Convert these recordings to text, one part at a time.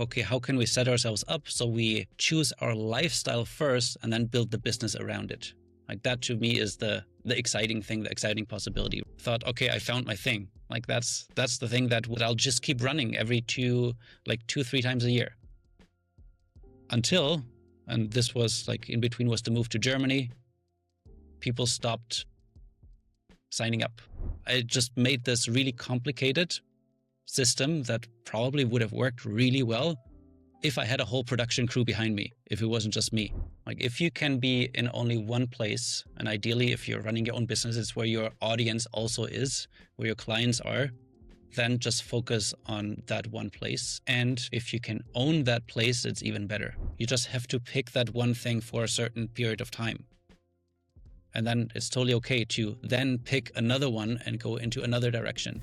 okay, how can we set ourselves up so we choose our lifestyle first and then build the business around it? Like that to me is the exciting thing, the exciting possibility. Thought, okay, I found my thing. Like that's the thing that I'll just keep running every 2-3 times a year. Until, and this was like in between was the move to Germany, people stopped signing up. I just made this really complicated system that probably would have worked really well if I had a whole production crew behind me, if it wasn't just me. Like if you can be in only one place, and ideally if you're running your own business, it's where your audience also is, where your clients are, then just focus on that one place. And if you can own that place, it's even better. You just have to pick that one thing for a certain period of time. And then it's totally okay to then pick another one and go into another direction.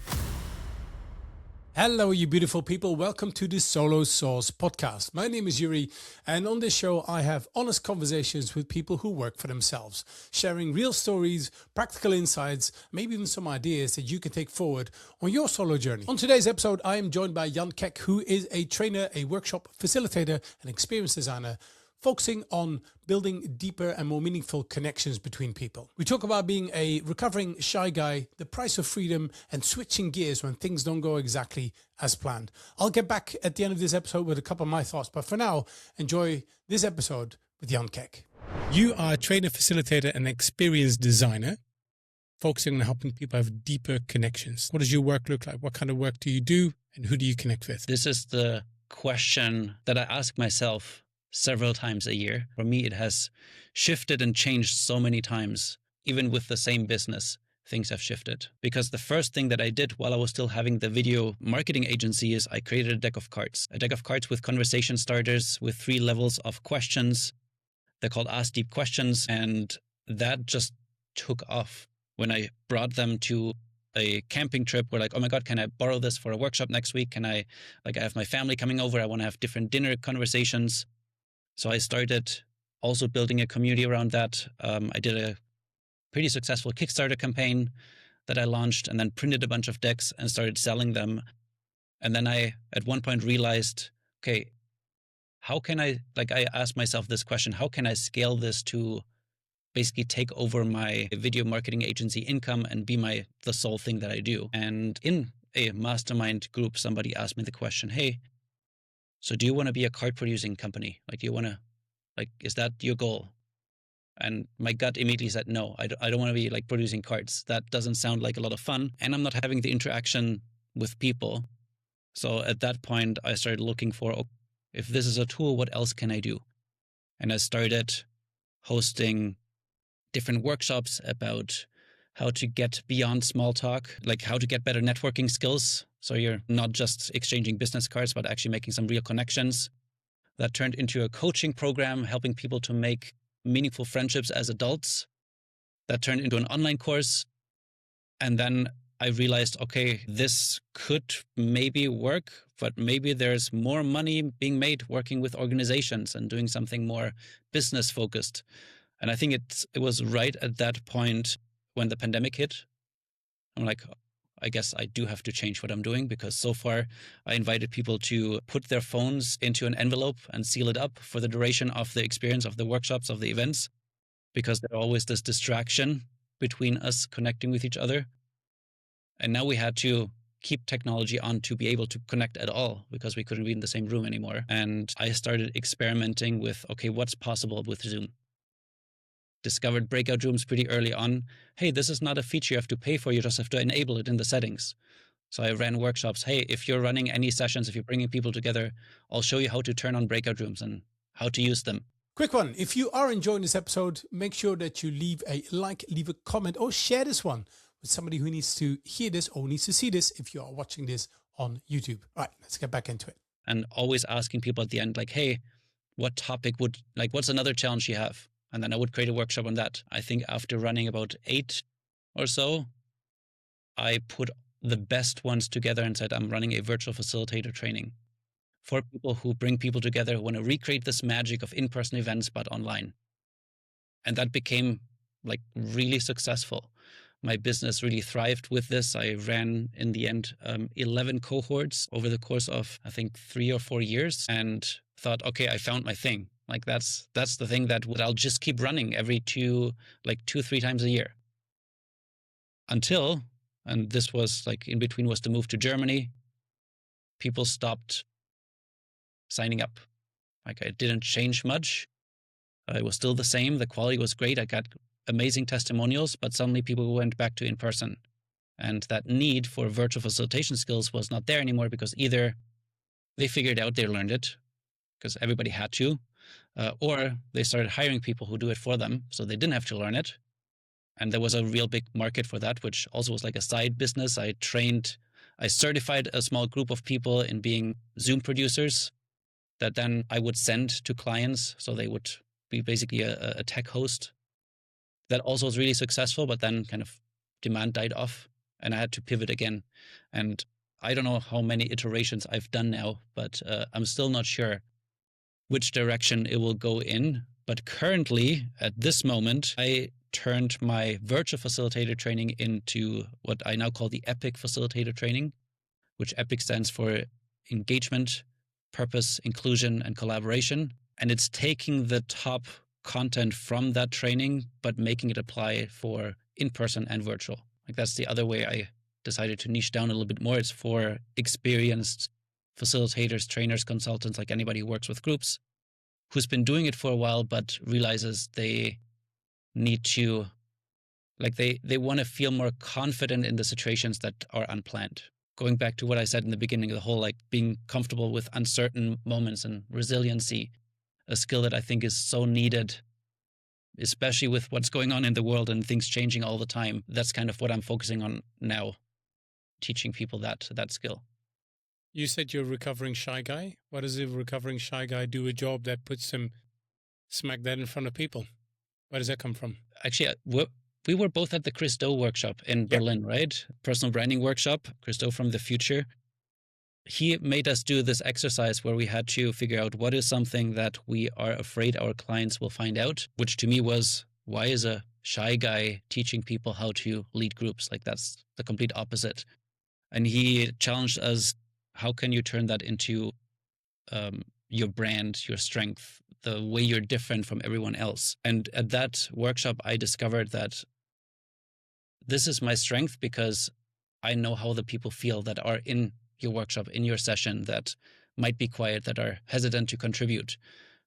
Hello, you beautiful people. Welcome to the Solo Source podcast. My name is Yuri, and on this show, I have honest conversations with people who work for themselves, sharing real stories, practical insights, maybe even some ideas that you can take forward on your solo journey. On today's episode, I am joined by Jan Keck, who is a trainer, a workshop facilitator, and experience designer, focusing on building deeper and more meaningful connections between people. We talk about being a recovering shy guy, the price of freedom, and switching gears when things don't go exactly as planned. I'll get back at the end of this episode with a couple of my thoughts, but for now, enjoy this episode with Jan Keck. You are a trainer, facilitator, and experience designer, focusing on helping people have deeper connections. What does your work look like? What kind of work do you do, and who do you connect with? This is the question that I ask myself several times a year. For me, it has shifted and changed so many times. Even with the same business, things have shifted. Because the first thing that I did while I was still having the video marketing agency is I created a deck of cards. A deck of cards with conversation starters with 3 levels of questions. They're called Ask Deep Questions. And that just took off. When I brought them to a camping trip, we're like, oh my God, can I borrow this for a workshop next week? I have my family coming over. I want to have different dinner conversations. So I started also building a community around that. I did a pretty successful Kickstarter campaign that I launched and then printed a bunch of decks and started selling them. And then I, at one point, realized, okay, how can I asked myself this question, how can I scale this to basically take over my video marketing agency income and be the sole thing that I do? And in a mastermind group, somebody asked me the question, hey, so do you want to be a card producing company? Is that your goal? And my gut immediately said, no, I don't want to be producing cards. That doesn't sound like a lot of fun. And I'm not having the interaction with people. So at that point, I started looking for, if this is a tool, what else can I do? And I started hosting different workshops about how to get beyond small talk, like how to get better networking skills. So you're not just exchanging business cards, but actually making some real connections. That turned into a coaching program, helping people to make meaningful friendships as adults. That turned into an online course. And then I realized, okay, this could maybe work, but maybe there's more money being made working with organizations and doing something more business focused. And I think it was right at that point when the pandemic hit. I'm like, I guess I do have to change what I'm doing, because so far I invited people to put their phones into an envelope and seal it up for the duration of the experience, of the workshops, of the events, because there's always this distraction between us connecting with each other. And now we had to keep technology on to be able to connect at all, because we couldn't be in the same room anymore. And I started experimenting with, okay, what's possible with Zoom? Discovered breakout rooms pretty early on. Hey, this is not a feature you have to pay for. You just have to enable it in the settings. So I ran workshops. Hey, if you're running any sessions, if you're bringing people together, I'll show you how to turn on breakout rooms and how to use them. Quick one. If you are enjoying this episode, make sure that you leave a like, leave a comment, or share this one with somebody who needs to hear this or needs to see this if you are watching this on YouTube. All right, let's get back into it. And always asking people at the end, hey, what topic what's another challenge you have? And then I would create a workshop on that. I think after running about 8 or so, I put the best ones together and said, I'm running a virtual facilitator training for people who bring people together, who want to recreate this magic of in-person events, but online. And that became really successful. My business really thrived with this. I ran, in the end, 11 cohorts over the course of, I think, 3 or 4 years, and thought, okay, I found my thing. Like that's the thing that I'll just keep running every 2-3 times a year. Until, and this was like in between was the move to Germany, people stopped signing up. Like it didn't change much. It was still the same. The quality was great. I got amazing testimonials, but suddenly people went back to in person. And that need for virtual facilitation skills was not there anymore, because either they figured out they learned it because everybody had to, or they started hiring people who do it for them, so they didn't have to learn it. And there was a real big market for that, which also was like a side business. I certified a small group of people in being Zoom producers that then I would send to clients. So they would be basically a tech host. That also was really successful, but then kind of demand died off and I had to pivot again. And I don't know how many iterations I've done now, but I'm still not sure which direction it will go in. But currently, at this moment, I turned my virtual facilitator training into what I now call the EPIC facilitator training, which EPIC stands for engagement, purpose, inclusion, and collaboration. And it's taking the top content from that training, but making it apply for in-person and virtual. Like that's the other way I decided to niche down a little bit more. It's for experienced facilitators, trainers, consultants, like anybody who works with groups, who's been doing it for a while, but realizes they need to, like they want to feel more confident in the situations that are unplanned. Going back to what I said in the beginning, the whole like being comfortable with uncertain moments and resiliency, a skill that I think is so needed, especially with what's going on in the world and things changing all the time. That's kind of what I'm focusing on now, teaching people that skill. You said you're a recovering shy guy. What does a recovering shy guy do a job that puts him smack that in front of people? Where does that come from? Actually, we were both at the Chris Do workshop in Berlin, right? Personal branding workshop, Chris Do from the future. He made us do this exercise where we had to figure out what is something that we are afraid our clients will find out, which to me was, why is a shy guy teaching people how to lead groups? Like that's the complete opposite. And he challenged us, how can you turn that into your brand, your strength, the way you're different from everyone else? And at that workshop, I discovered that this is my strength because I know how the people feel that are in your workshop, in your session, that might be quiet, that are hesitant to contribute,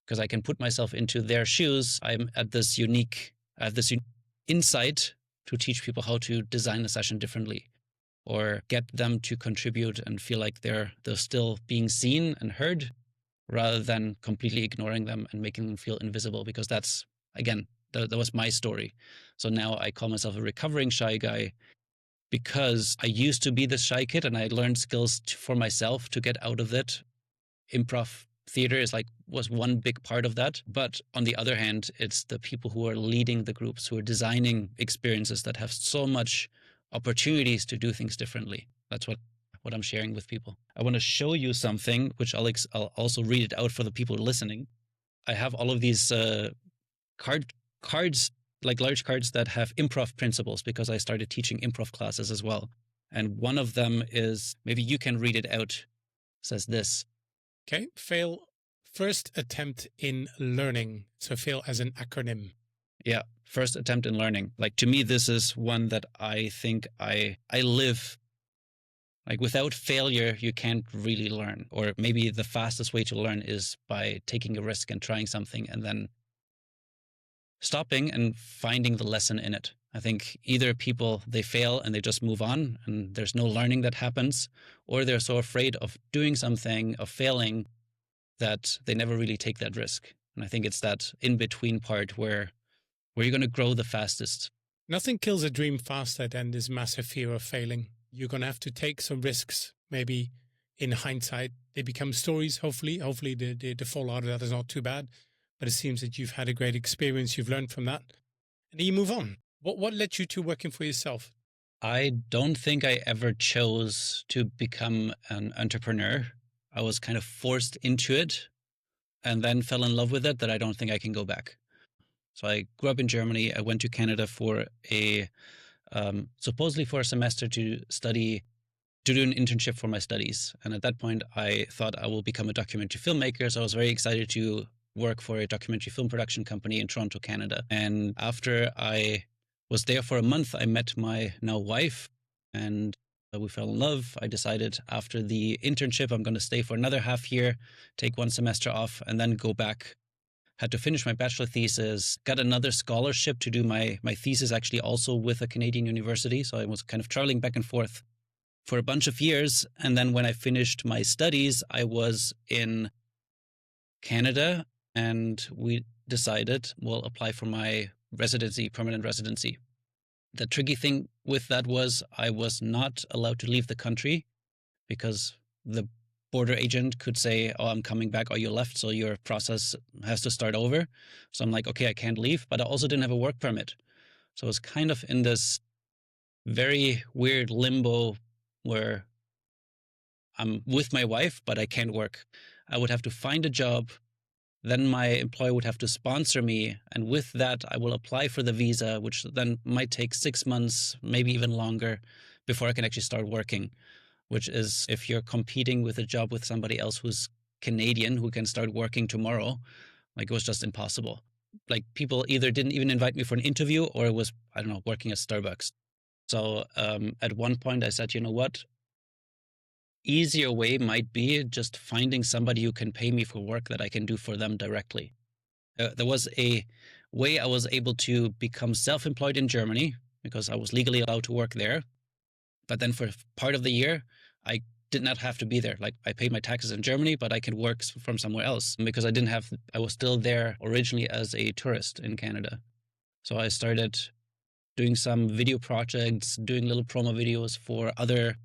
because I can put myself into their shoes. I have this insight to teach people how to design a session differently, or get them to contribute and feel like they're still being seen and heard, rather than completely ignoring them and making them feel invisible, because that's, again, that was my story. So now I call myself a recovering shy guy, because I used to be this shy kid and I learned skills for myself to get out of it. Improv theater was one big part of that. But on the other hand, it's the people who are leading the groups, who are designing experiences that have so much opportunities to do things differently. That's what I'm sharing with people. I want to show you something, which I'll also read it out for the people listening. I have all of these cards, like large cards that have improv principles, because I started teaching improv classes as well. And one of them is, maybe you can read it out, says this. Okay. Fail first attempt in learning. So fail as an acronym. Yeah. First attempt in learning. Like to me, this is one that I think I live. Like without failure, you can't really learn. Or maybe the fastest way to learn is by taking a risk and trying something and then stopping and finding the lesson in it. I think either people, they fail and they just move on and there's no learning that happens, or they're so afraid of doing something, of failing, that they never really take that risk. And I think it's that in-between part where you're going to grow the fastest. Nothing kills a dream faster than this massive fear of failing. You're going to have to take some risks. Maybe in hindsight, they become stories, hopefully. Hopefully the fallout of that is not too bad. But it seems that you've had a great experience. You've learned from that. And then you move on. What led you to working for yourself? I don't think I ever chose to become an entrepreneur. I was kind of forced into it and then fell in love with it, that I don't think I can go back. So I grew up in Germany. I went to Canada for a supposedly for a semester to do an internship for my studies. And at that point, I thought I will become a documentary filmmaker. So I was very excited to work for a documentary film production company in Toronto, Canada. And after I was there for a month, I met my now wife, and we fell in love. I decided after the internship, I'm going to stay for another half year, take one semester off, and then go back. Had to finish my bachelor thesis, got another scholarship to do my thesis actually also with a Canadian university. So I was kind of traveling back and forth for a bunch of years. And then when I finished my studies, I was in Canada, and we decided we'll apply for my permanent residency. The tricky thing with that was I was not allowed to leave the country because the border agent could say, oh, I'm coming back, or you left, so your process has to start over. So I'm like, okay, I can't leave, but I also didn't have a work permit. So I was kind of in this very weird limbo where I'm with my wife, but I can't work. I would have to find a job. Then my employer would have to sponsor me. And with that, I will apply for the visa, which then might take 6 months, maybe even longer, before I can actually start working, which is if you're competing with a job with somebody else who's Canadian, who can start working tomorrow, like it was just impossible. Like people either didn't even invite me for an interview, or it was, I don't know, working at Starbucks. So at one point I said, you know what? Easier way might be just finding somebody who can pay me for work that I can do for them directly. There was a way I was able to become self-employed in Germany because I was legally allowed to work there. But then for part of the year, I did not have to be there. Like I paid my taxes in Germany, but I could work from somewhere else because I was still there originally as a tourist in Canada. So I started doing some video projects, doing little promo videos for other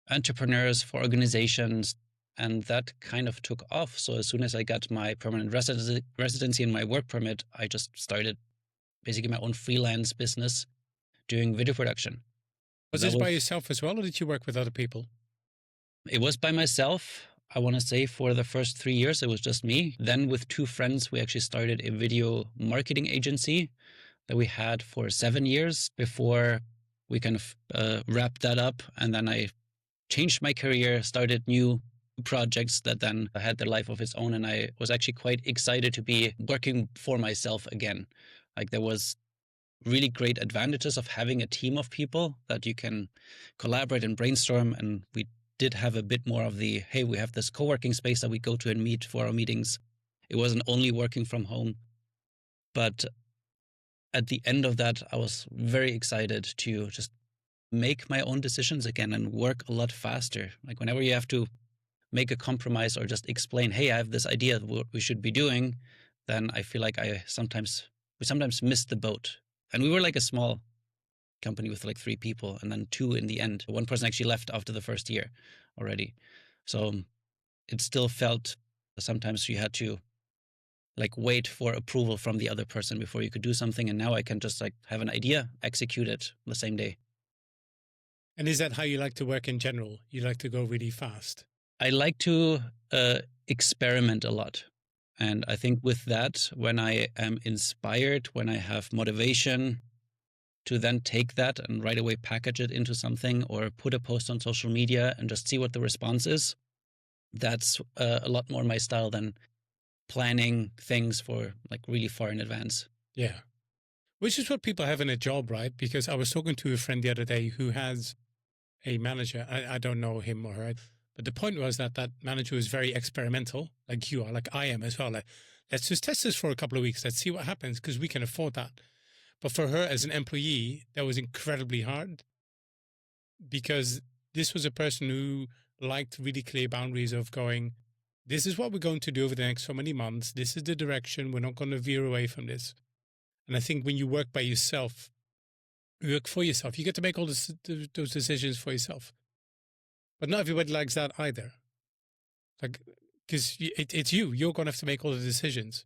entrepreneurs, for organizations, and that kind of took off. So as soon as I got my permanent residency and my work permit, I just started basically my own freelance business doing video production. Was this by yourself as well, or did you work with other people? It was by myself. I want to say for the first 3 years, it was just me. Then with 2 friends, we actually started a video marketing agency that we had for 7 years before we kind of wrapped that up. And then I changed my career, started new projects that then had their life of its own. And I was actually quite excited to be working for myself again. Like there was really great advantages of having a team of people that you can collaborate and brainstorm. And we did have a bit more of the, hey, we have this co-working space that we go to and meet for our meetings. It wasn't only working from home. But at the end of that, I was very excited to just make my own decisions again and work a lot faster. Like whenever you have to make a compromise or just explain, hey, I have this idea of what we should be doing, then I feel like we sometimes missed the boat. And we were like a small company with like 3 people and then 2 in the end. One person actually left after the first year already. So it still felt sometimes you had to like wait for approval from the other person before you could do something. And now I can just like have an idea, execute it the same day. And is that how you like to work in general? You like to go really fast? I like to experiment a lot. And I think with that, when I am inspired, when I have motivation to then take that and right away package it into something or put a post on social media and just see what the response is, that's a lot more my style than planning things for like really far in advance. Yeah. Which is what people have in a job, right? Because I was talking to a friend the other day who has a manager. I don't know him or her, but the point was that manager was very experimental, like you are, like I am as well. Like, let's just test this for a couple of weeks. Let's see what happens because we can afford that. But for her as an employee, that was incredibly hard because this was a person who liked really clear boundaries of going, this is what we're going to do over the next so many months. This is the direction. We're not going to veer away from this. And I think when you work by yourself, you work for yourself, you get to make all those decisions for yourself. But not everybody likes that either. Like, because it's you're going to have to make all the decisions.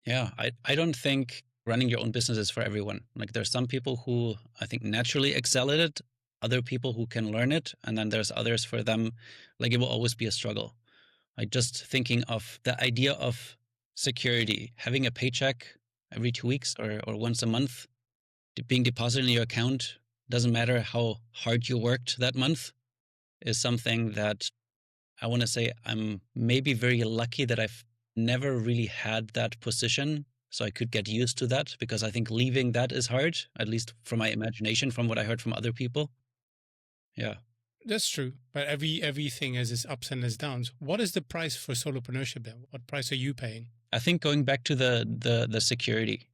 Yeah, I don't think running your own business is for everyone. Like there's some people who I think naturally excel at it, other people who can learn it. And then there's others for them, like it will always be a struggle. Like just thinking of the idea of security, having a paycheck every 2 weeks or once a month being deposited in your account, doesn't matter how hard you worked that month, is something that I want to say I'm maybe very lucky that I've never really had that position. So I could get used to that, because I think leaving that is hard, at least from my imagination, from what I heard from other people. Yeah. That's true. But everything has its ups and its downs. What is the price for solopreneurship then? What price are you paying? I think going back to the security,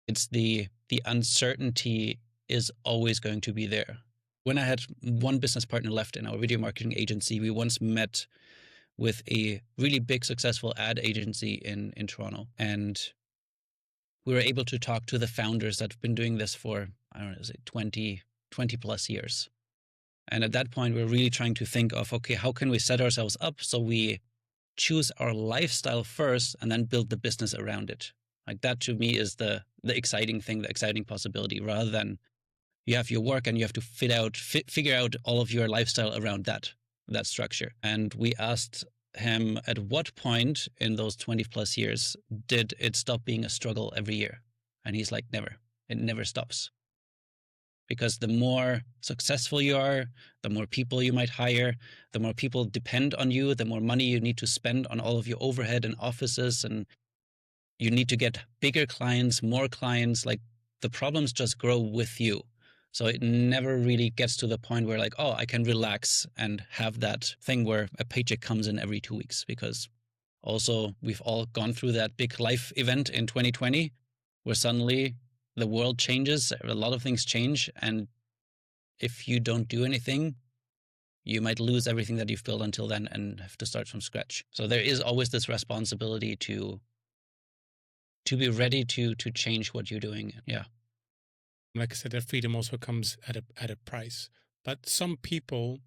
it's the uncertainty is always going to be there. When I had one business partner left in our video marketing agency, we once met with a really big successful ad agency in Toronto. And we were able to talk to the founders that have been doing this for, I don't know, is it 20 plus years. And at that point, we're really trying to think of, okay, how can we set ourselves up so we choose our lifestyle first and then build the business around it? Like, that to me is the exciting thing, the exciting possibility, rather than you have your work and you have to figure out all of your lifestyle around that structure. And we asked him, at what point in those 20 plus years did it stop being a struggle every year? And he's like, never. It never stops. Because the more successful you are, the more people you might hire, the more people depend on you, the more money you need to spend on all of your overhead and offices, and you need to get bigger clients, more clients. Like, the problems just grow with you. So it never really gets to the point where, like, oh, I can relax and have that thing where a paycheck comes in every 2 weeks. Because also we've all gone through that big life event in 2020 where suddenly the world changes, a lot of things change, and if you don't do anything, you might lose everything that you've built until then and have to start from scratch. So there is always this responsibility to be ready to change what you're doing. Yeah. Like I said, that freedom also comes at a price. But some people,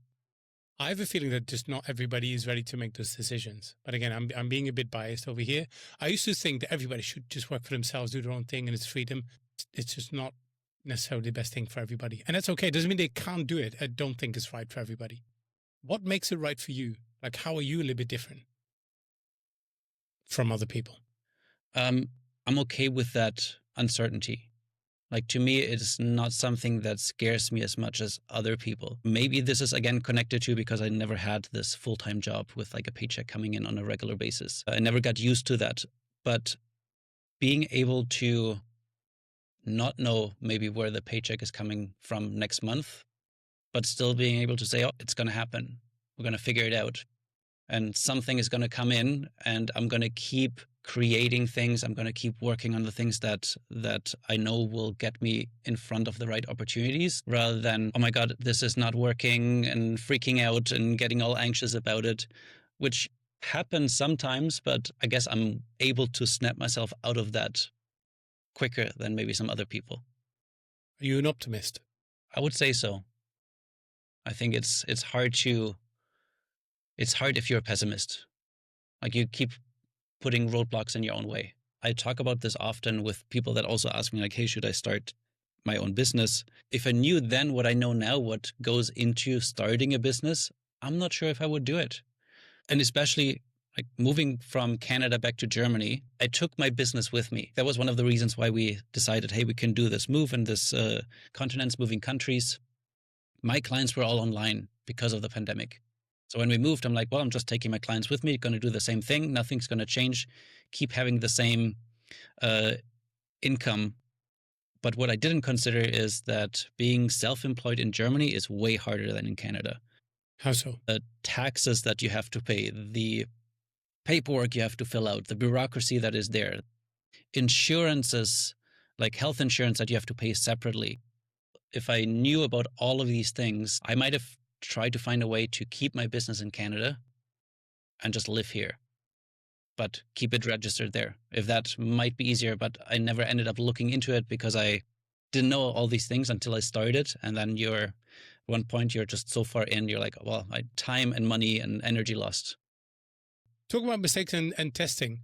I have a feeling that just not everybody is ready to make those decisions. But again, I'm being a bit biased over here. I used to think that everybody should just work for themselves, do their own thing, and it's freedom. It's just not necessarily the best thing for everybody. And that's okay. It doesn't mean they can't do it. I don't think it's right for everybody. What makes it right for you? Like, how are you a little bit different from other people? I'm okay with that uncertainty. Like, to me, it's not something that scares me as much as other people. Maybe this is, again, connected to because I never had this full-time job with like a paycheck coming in on a regular basis. I never got used to that. But being able to not know maybe where the paycheck is coming from next month, but still being able to say, oh, it's going to happen. We're going to figure it out. And something is going to come in, and I'm going to keep creating things. I'm going to keep working on the things that I know will get me in front of the right opportunities, rather than, oh my God, this is not working, and freaking out and getting all anxious about it, which happens sometimes. But I guess I'm able to snap myself out of that quicker than maybe some other people. Are you an optimist? I would say so. I think it's hard if you're a pessimist. Like, you keep putting roadblocks in your own way. I talk about this often with people that also ask me, like, hey, should I start my own business? If I knew then what I know now, what goes into starting a business, I'm not sure if I would do it. And especially, like, moving from Canada back to Germany, I took my business with me. That was one of the reasons why we decided, hey, we can do this move in this continents, moving countries. My clients were all online because of the pandemic. So when we moved, I'm like, well, I'm just taking my clients with me, going to do the same thing. Nothing's going to change. Keep having the same income. But what I didn't consider is that being self-employed in Germany is way harder than in Canada. How so? The taxes that you have to pay, the paperwork you have to fill out, the bureaucracy that is there, insurances, like health insurance that you have to pay separately. If I knew about all of these things, I might have tried to find a way to keep my business in Canada and just live here, but keep it registered there. If that might be easier, but I never ended up looking into it because I didn't know all these things until I started. And then one point you're just so far in, you're like, well, time and money and energy lost. Talk about mistakes and testing.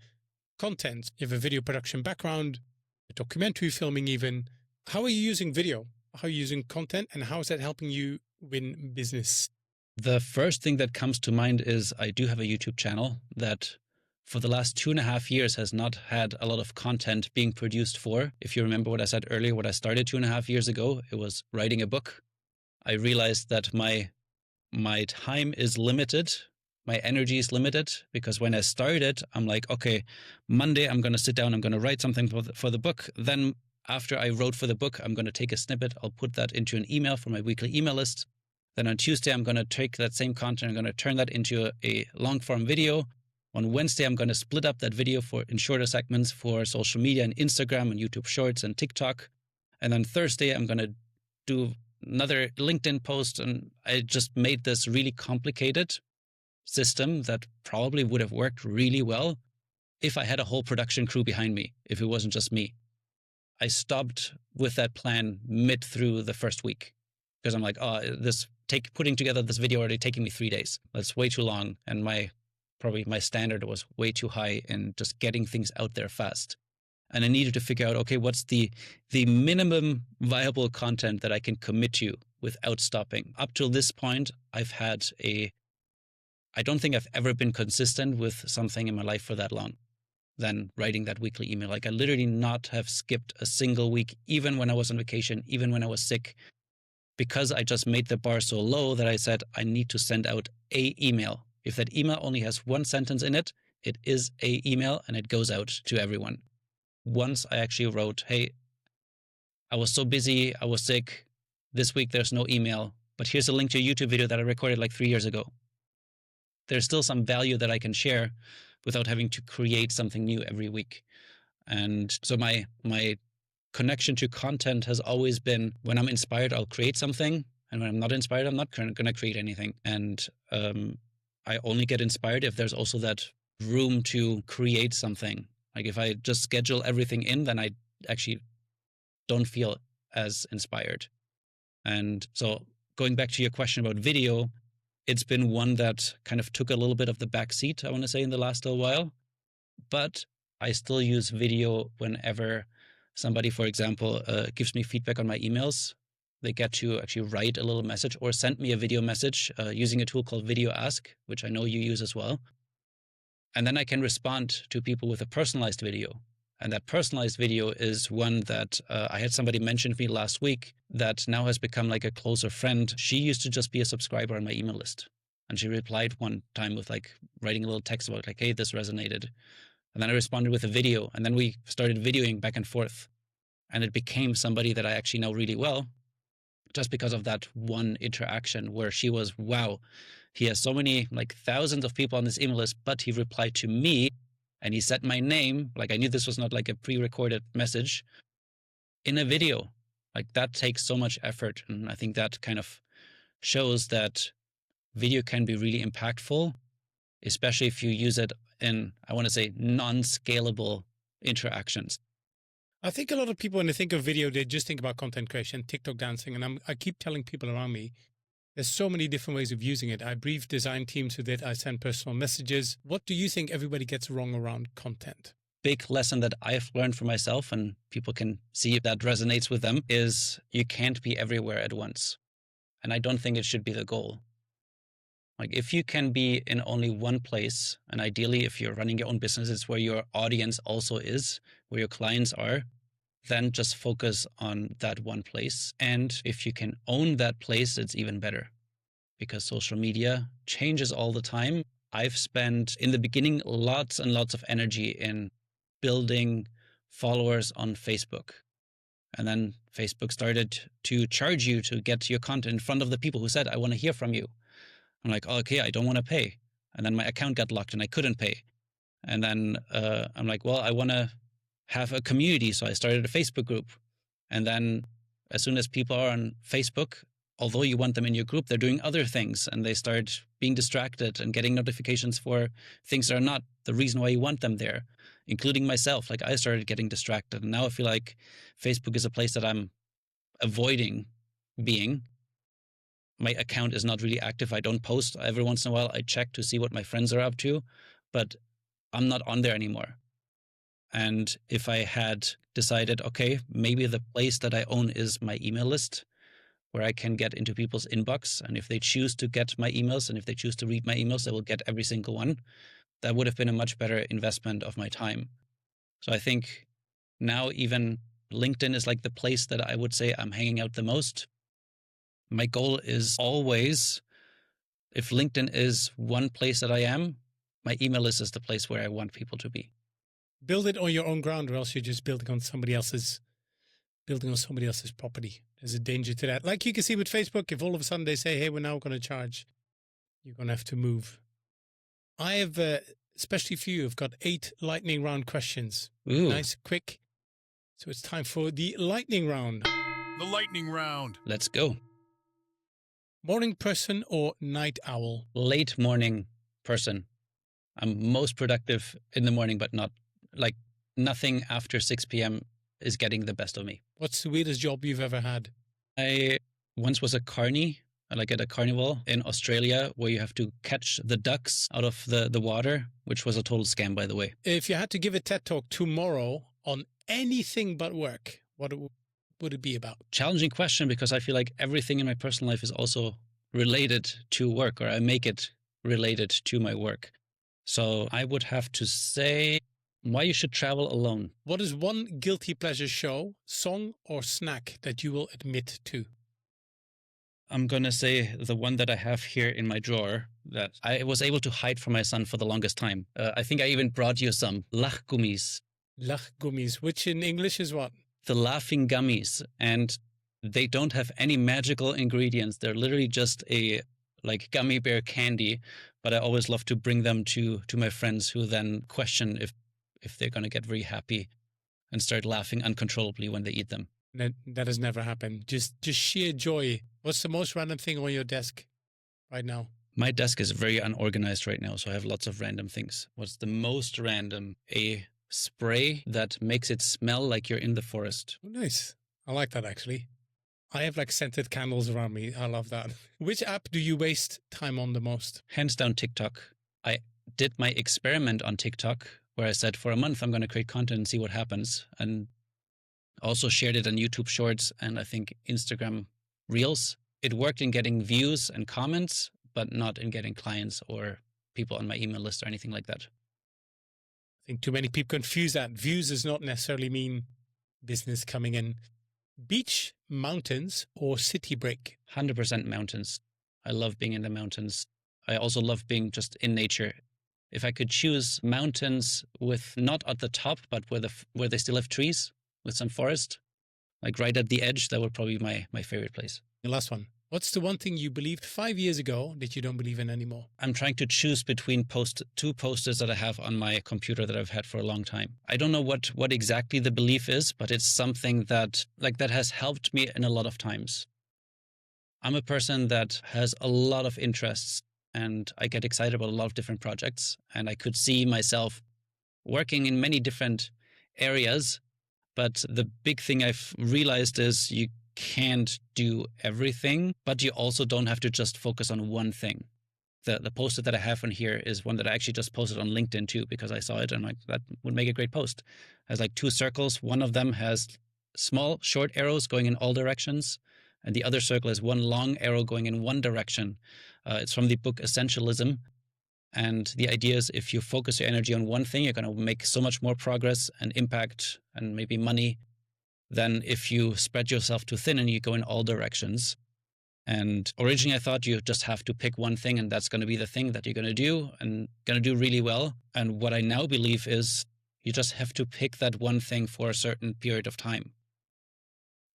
Content. You have a video production background, a documentary filming even. How are you using video? How are you using content, and how is that helping you win business? The first thing that comes to mind is I do have a YouTube channel that for the last 2.5 years has not had a lot of content being produced for. If you remember what I said earlier, what I started 2.5 years ago, it was writing a book. I realized that my time is limited. My energy is limited, because when I started, I'm like, okay, Monday, I'm going to sit down, I'm going to write something for the book. Then after I wrote for the book, I'm going to take a snippet. I'll put that into an email for my weekly email list. Then on Tuesday, I'm going to take that same content, I'm going to turn that into a long form video. On Wednesday, I'm going to split up that video in shorter segments for social media and Instagram and YouTube Shorts and TikTok. And then Thursday, I'm going to do another LinkedIn post. And I just made this really complicated system that probably would have worked really well if I had a whole production crew behind me, if it wasn't just me. I stopped with that plan mid through the first week, because I'm like, oh, putting together this video already taking me 3 days. That's way too long. And my standard was way too high in just getting things out there fast. And I needed to figure out, okay, what's the minimum viable content that I can commit to without stopping. Up till this point, I don't think I've ever been consistent with something in my life for that long than writing that weekly email. Like, I literally not have skipped a single week, even when I was on vacation, even when I was sick, because I just made the bar so low that I said, I need to send out a email. If that email only has one sentence in it, it is a email and it goes out to everyone. Once I actually wrote, hey, I was so busy, I was sick, this week there's no email, but here's a link to a YouTube video that I recorded like 3 years ago. There's still some value that I can share without having to create something new every week. And so my connection to content has always been, when I'm inspired, I'll create something. And when I'm not inspired, I'm not going to create anything. And I only get inspired if there's also that room to create something. Like, if I just schedule everything in, then I actually don't feel as inspired. And so going back to your question about video, it's been one that kind of took a little bit of the back seat, I want to say, in the last little while. But I still use video whenever somebody, for example, gives me feedback on my emails. They get to actually write a little message or send me a video message using a tool called Video Ask, which I know you use as well. And then I can respond to people with a personalized video. And that personalized video is one that I had somebody mention to me last week that now has become like a closer friend. She used to just be a subscriber on my email list. And she replied one time with like writing a little text about like, hey, this resonated. And then I responded with a video. And then we started videoing back and forth. And it became somebody that I actually know really well, just because of that one interaction where she was, wow, he has so many, like thousands of people on this email list, but he replied to me and he said my name. Like, I knew this was not like a pre-recorded message in a video. Like, that takes so much effort. And I think that kind of shows that video can be really impactful, especially if you use it in, I want to say, non-scalable interactions. I think a lot of people, when they think of video, they just think about content creation, TikTok dancing. And I keep telling people around me, there's so many different ways of using it. I brief design teams with it. I send personal messages. What do you think everybody gets wrong around content? Big lesson that I've learned for myself, and people can see if that resonates with them, is you can't be everywhere at once. And I don't think it should be the goal. Like, if you can be in only one place, and ideally if you're running your own business, it's where your audience also is, where your clients are, then just focus on that one place. And if you can own that place, it's even better, because social media changes all the time. I've spent, in the beginning, lots and lots of energy in building followers on Facebook. And then Facebook started to charge you to get your content in front of the people who said, I want to hear from you. I'm like, oh, okay, I don't want to pay. And then my account got locked and I couldn't pay. And then I'm like, well, I want to have a community. So I started a Facebook group. And then as soon as people are on Facebook, although you want them in your group, they're doing other things and they start being distracted and getting notifications for things that are not the reason why you want them there, including myself. Like, I started getting distracted. And now I feel like Facebook is a place that I'm avoiding being. My account is not really active. I don't post. Every once in a while, I check to see what my friends are up to, but I'm not on there anymore. And if I had decided, okay, maybe the place that I own is my email list, where I can get into people's inbox. And if they choose to get my emails and if they choose to read my emails, they will get every single one. that would have been a much better investment of my time. So I think now even LinkedIn is like the place that I would say I'm hanging out the most. My goal is always, if LinkedIn is one place that I am, my email list is the place where I want people to be. Build it on your own ground, or else you're just building on somebody else's property. There's a danger to that. Like you can see with Facebook, if all of a sudden they say, hey, we're now going to charge, you're going to have to move. I have, especially for you, I've got 8 lightning round questions. Ooh. Nice, quick. So it's time for the lightning round. The lightning round. Let's go. Morning person or night owl? Late morning person. I'm most productive in the morning, but not like nothing after 6 p.m. is getting the best of me. What's the weirdest job you've ever had? I once was a carny, like at a carnival in Australia, where you have to catch the ducks out of the water, which was a total scam, by the way. If you had to give a TED Talk tomorrow on anything but work, what would it be about? Challenging question, because I feel like everything in my personal life is also related to work, or I make it related to my work. So I would have to say why you should travel alone. What is one guilty pleasure show, song, or snack that you will admit to? I'm going to say the one that I have here in my drawer that I was able to hide from my son for the longest time. I think I even brought you some lachgummies. Lachgummies, which in English is what? The laughing gummies. And they don't have any magical ingredients. They're literally just a like gummy bear candy. But I always love to bring them to my friends, who then question if they're going to get very happy and start laughing uncontrollably when they eat them. That has never happened. Just sheer joy. What's the most random thing on your desk right now? My desk is very unorganized right now, so I have lots of random things. What's the most random? A spray that makes it smell like you're in the forest. Oh, nice. I like that, actually. I have like scented candles around me. I love that. Which app do you waste time on the most? Hands down, TikTok. I did my experiment on TikTok where I said for a month I'm going to create content and see what happens. And also shared it on YouTube Shorts and I think Instagram Reels. It worked in getting views and comments, but not in getting clients or people on my email list or anything like that. I think too many people confuse that. Views does not necessarily mean business coming in. Beach, mountains, or city break? 100% mountains. I love being in the mountains. I also love being just in nature. If I could choose mountains with not at the top, but where they still have trees with some forest, like right at the edge, that would probably be my favorite place. The last one. What's the one thing you believed 5 years ago that you don't believe in anymore? I'm trying to choose between two posters that I have on my computer that I've had for a long time. I don't know what exactly the belief is, but it's something that has helped me in a lot of times. I'm a person that has a lot of interests and I get excited about a lot of different projects, and I could see myself working in many different areas. But the big thing I've realized is you can't do everything, but you also don't have to just focus on one thing. The poster that I have on here is one that I actually just posted on LinkedIn too, because I saw it and like that would make a great post. It has like 2 circles. One of them has small, short arrows going in all directions, and the other circle is one long arrow going in one direction. It's from the book Essentialism. And the idea is if you focus your energy on one thing, you're going to make so much more progress and impact and maybe money than if you spread yourself too thin and you go in all directions. And originally I thought you just have to pick one thing and that's going to be the thing that you're going to do and going to do really well. And what I now believe is you just have to pick that one thing for a certain period of time.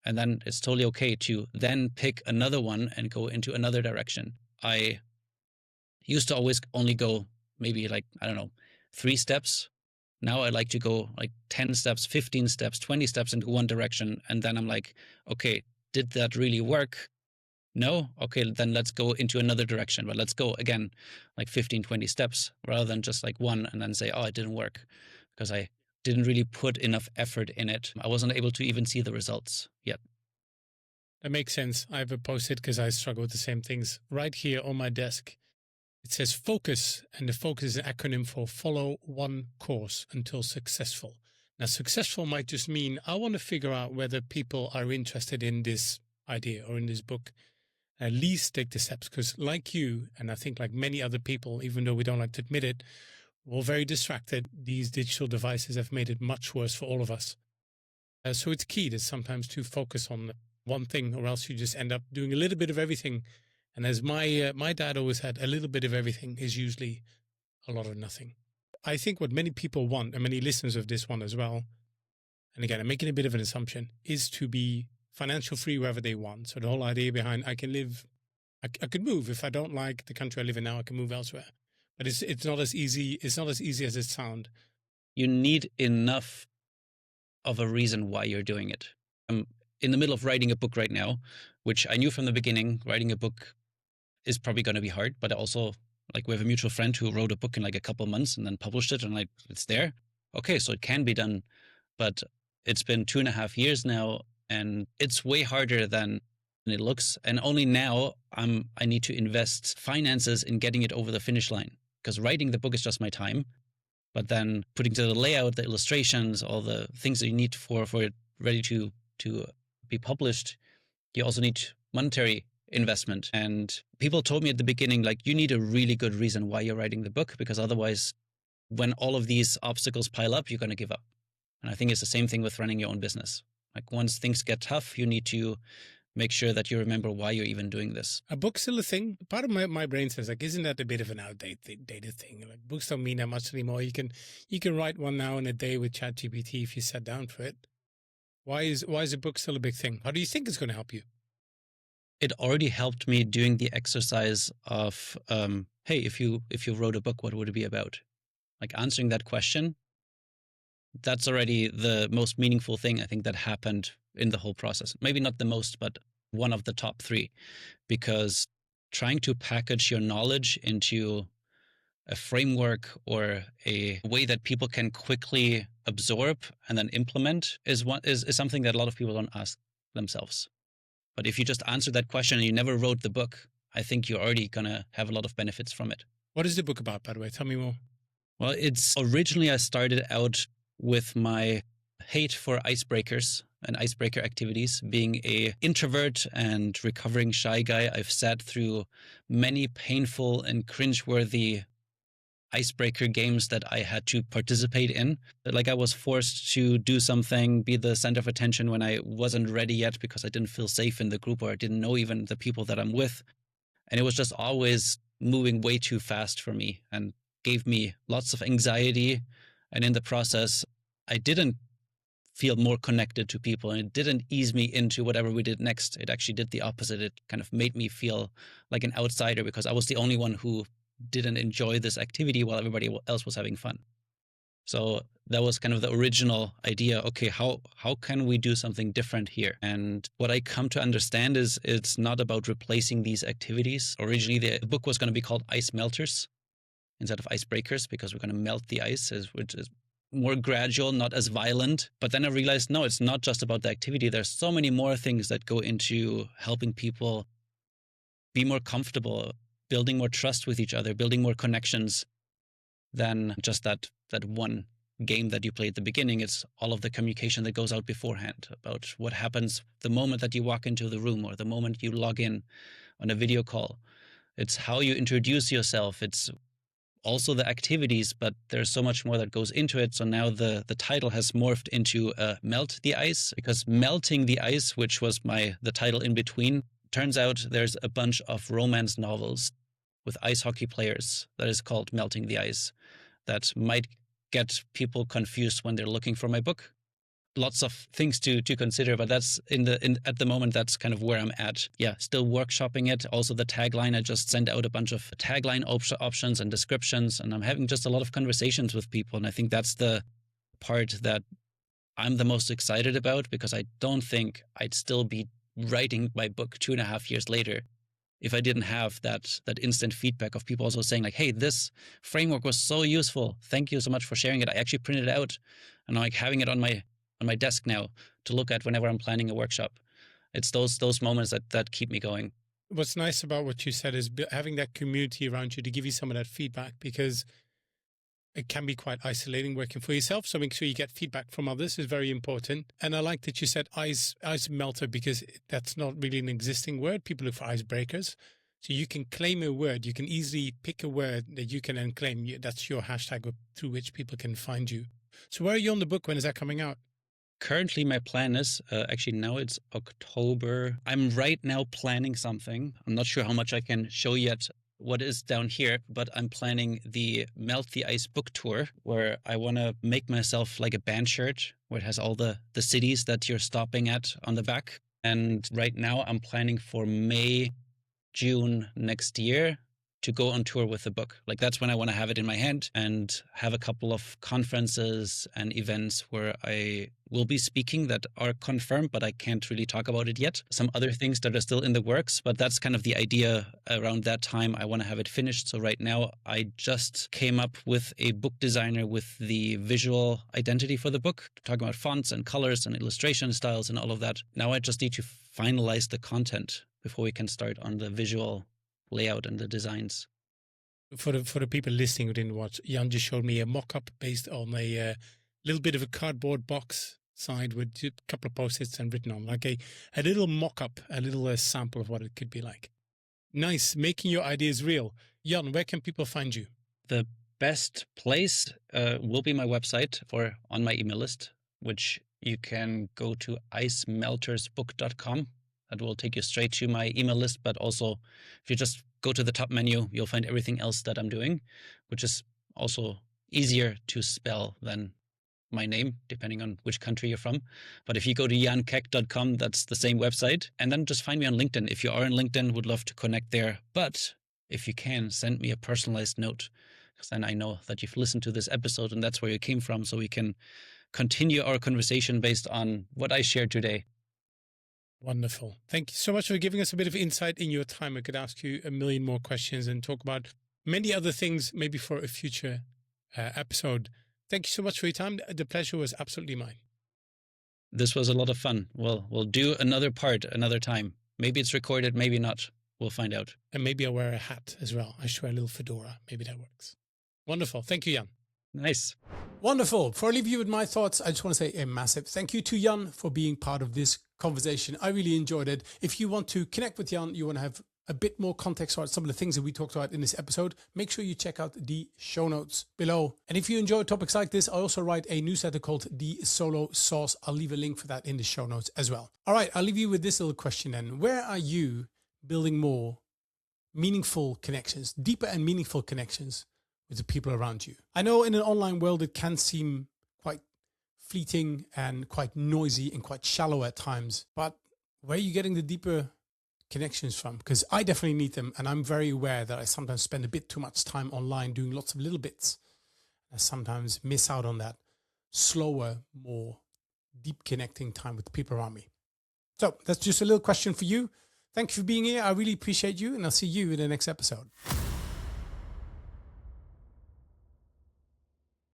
And then it's totally okay to then pick another one and go into another direction. I used to always only go maybe 3 steps. Now I like to go like 10 steps, 15 steps, 20 steps into one direction. And then I'm like, okay, did that really work? No? Okay, then let's go into another direction. But let's go again, like 15, 20 steps rather than just like one and then say, oh, it didn't work because I didn't really put enough effort in it. I wasn't able to even see the results yet. That makes sense. I have a post-it because I struggle with the same things. Right here on my desk, it says focus, and the focus is an acronym for follow one course until successful. Now, successful might just mean I want to figure out whether people are interested in this idea or in this book. At least take the steps, because like you, and I think like many other people, even though we don't like to admit it, We're all very distracted. These digital devices have made it much worse for all of us. So it's key to sometimes to focus on one thing, or else you just end up doing a little bit of everything. And as my dad always had, a little bit of everything is usually a lot of nothing. I think what many people want, and many listeners of this one as well, and again, I'm making a bit of an assumption, is to be financial free wherever they want. So the whole idea behind I could move. If I don't like the country I live in now, I can move elsewhere. But it's not as easy. It's not as easy as it sounds. You need enough of a reason why you're doing it. I'm in the middle of writing a book right now, which I knew from the beginning, writing a book is probably going to be hard, but also like we have a mutual friend who wrote a book in like a couple of months and then published it, and like it's there. Okay, so it can be done, but it's been 2.5 years now, and it's way harder than it looks. And only now I need to invest finances in getting it over the finish line, because writing the book is just my time, but then putting to the layout, the illustrations, all the things that you need for it ready to be published, you also need monetary investment. And people told me at the beginning, like, you need a really good reason why you're writing the book, because otherwise, when all of these obstacles pile up, you're going to give up. And I think it's the same thing with running your own business. Like, once things get tough, you need to make sure that you remember why you're even doing this. A book's still a thing. Part of my brain says, like, isn't that a bit of an outdated thing? Like, books don't mean that much anymore. You can write one now in a day with ChatGPT if you sat down for it. Why is a book still a big thing? How do you think it's going to help you? It already helped me doing the exercise of, hey, if you wrote a book, what would it be about? Like, answering that question, that's already the most meaningful thing I think that happened in the whole process. Maybe not the most, but one of the top 3, because trying to package your knowledge into a framework or a way that people can quickly absorb and then implement is something that a lot of people don't ask themselves. But if you just answer that question and you never wrote the book, I think you're already going to have a lot of benefits from it. What is the book about, by the way? Tell me more. Well, it's originally I started out with my hate for icebreakers and icebreaker activities. Being an introvert and recovering shy guy, I've sat through many painful and cringeworthy icebreaker games that I had to participate in. Like, I was forced to do something, be the center of attention when I wasn't ready yet because I didn't feel safe in the group, or I didn't know even the people that I'm with. And it was just always moving way too fast for me and gave me lots of anxiety. And in the process, I didn't feel more connected to people, and it didn't ease me into whatever we did next. It actually did the opposite. It kind of made me feel like an outsider because I was the only one who didn't enjoy this activity while everybody else was having fun. So that was kind of the original idea. Okay, how can we do something different here? And what I come to understand is it's not about replacing these activities. Originally, the book was going to be called Ice Melters instead of Icebreakers, because we're going to melt the ice, which is more gradual, not as violent. But then I realized, no, it's not just about the activity. There's so many more things that go into helping people be more comfortable, building more trust with each other, building more connections than just that one game that you play at the beginning. It's all of the communication that goes out beforehand about what happens the moment that you walk into the room or the moment you log in on a video call. It's how you introduce yourself. It's also the activities, but there's so much more that goes into it. So now the title has morphed into Melt the Ice, because melting the ice, which was the title in between, turns out there's a bunch of romance novels with ice hockey players that is called Melting the Ice that might get people confused when they're looking for my book. Lots of things to consider, but that's at the moment, that's kind of where I'm at. Yeah, still workshopping it. Also the tagline, I just sent out a bunch of tagline options and descriptions, and I'm having just a lot of conversations with people. And I think that's the part that I'm the most excited about, because I don't think I'd still be writing my book 2.5 years later if I didn't have that instant feedback of people also saying like, hey, this framework was so useful. Thank you so much for sharing it. I actually printed it out and I'm like having it on my desk now to look at whenever I'm planning a workshop. It's those moments that keep me going. What's nice about what you said is having that community around you to give you some of that feedback, because it can be quite isolating working for yourself. So make sure you get feedback from others is very important. And I like that you said ice melter, because that's not really an existing word. People look for icebreakers. So you can claim a word. You can easily pick a word that you can then claim. That's your hashtag through which people can find you. So where are you on the book? When is that coming out? Currently, my plan is actually now it's October. I'm right now planning something. I'm not sure how much I can show yet what is down here, but I'm planning the Melt the Ice book tour where I want to make myself like a band shirt where it has all the cities that you're stopping at on the back. And right now I'm planning for May, June next year to go on tour with the book. Like that's when I want to have it in my hand and have a couple of conferences and events where I will be speaking that are confirmed, but I can't really talk about it yet. Some other things that are still in the works, but that's kind of the idea. Around that time, I want to have it finished. So right now, I just came up with a book designer with the visual identity for the book, talking about fonts and colors and illustration styles and all of that. Now I just need to finalize the content before we can start on the visual layout and the designs. For the people listening who didn't watch, Jan just showed me a mock-up based on a little bit of a cardboard box side with a couple of post-its and written on, like a little mock-up, a little sample of what it could be like. Nice, making your ideas real. Jan, where can people find you? The best place will be my website or on my email list, which you can go to icemeltersbook.com. That will take you straight to my email list. But also, if you just go to the top menu, you'll find everything else that I'm doing, which is also easier to spell than my name, depending on which country you're from. But if you go to jankeck.com, that's the same website. And then just find me on LinkedIn. If you are on LinkedIn, would love to connect there. But if you can, send me a personalized note, because then I know that you've listened to this episode and that's where you came from, so we can continue our conversation based on what I shared today. Wonderful. Thank you so much for giving us a bit of insight in your time. I could ask you a million more questions and talk about many other things, maybe for a future episode. Thank you so much for your time. The pleasure was absolutely mine. This was a lot of fun. We'll do another part another time. Maybe it's recorded, maybe not. We'll find out. And maybe I'll wear a hat as well. I should wear a little fedora. Maybe that works. Wonderful. Thank you, Jan. Nice. Wonderful. Before I leave you with my thoughts, I just want to say a massive thank you to Jan for being part of this conversation. I really enjoyed it. If you want to connect with Jan, you want to have a bit more context about some of the things that we talked about in this episode, make sure you check out the show notes below. And if you enjoy topics like this, I also write a newsletter called The Solo Sauce. I'll leave a link for that in the show notes as well. All right, I'll leave you with this little question then. Where are you building more meaningful connections, deeper and meaningful connections with the people around you? I know in an online world, it can seem quite fleeting and quite noisy and quite shallow at times, but where are you getting the deeper connections from? Because I definitely need them, and I'm very aware that I sometimes spend a bit too much time online doing lots of little bits. I sometimes miss out on that slower, more deep connecting time with the people around me. So that's just a little question for you. Thank you for being here. I really appreciate you, and I'll see you in the next episode.